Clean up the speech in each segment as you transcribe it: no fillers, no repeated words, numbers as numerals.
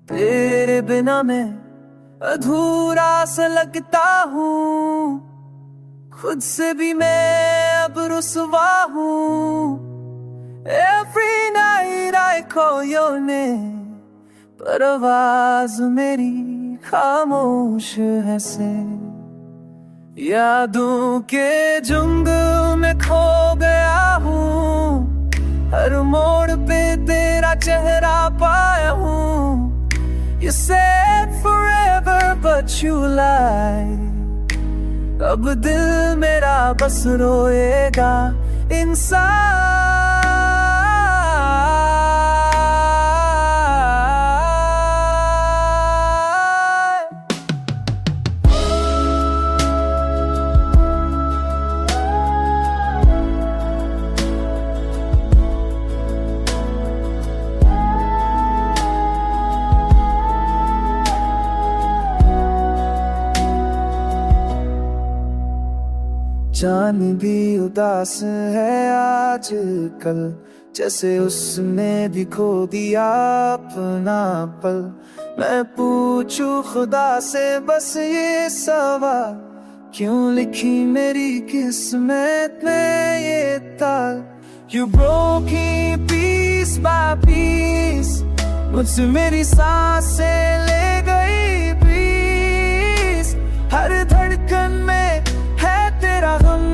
तेरे बिना मैं अधूरा सा लगता हूँ, खुद से भी मैं अब रुसवा हूँ। Every night I call your name, पर आवाज मेरी खामोश है से। यादों के जंगल में खो गया हूँ, हर मोड़ पे तेरा चेहरा पाया हूँ। You said forever but you lied, अब दिल मेरा बस रोएगा इंसान। जान भी उदास है आजकल, जैसे उसने भी खो दिया अपना पल। मैं पूछूं खुदा से बस ये सवाल, क्यों लिखी मेरी किस्मत में ये ताल। You broke me piece by piece, मुझसे मेरी सांसें ले गई पीस। हर धड़कन में है तेरा गम,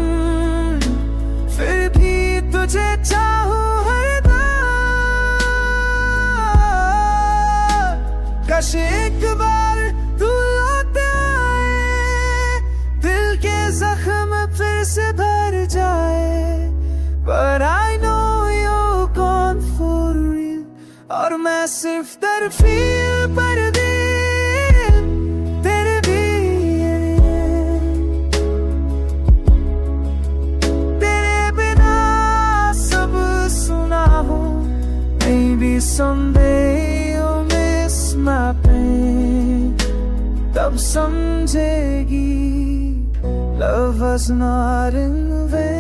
फिर भी तुझे चाहूं हरदम। काश एक बार तू लौट आए, दिल के जख्म फिर से भर जाए। But I know you're gone for real, और मैं सिर्फ तरफील पर दिल तेरे लिए। तेरे बिना सब सुना हो, maybe someday you'll miss my pain, तब समझेगी love was not in vain।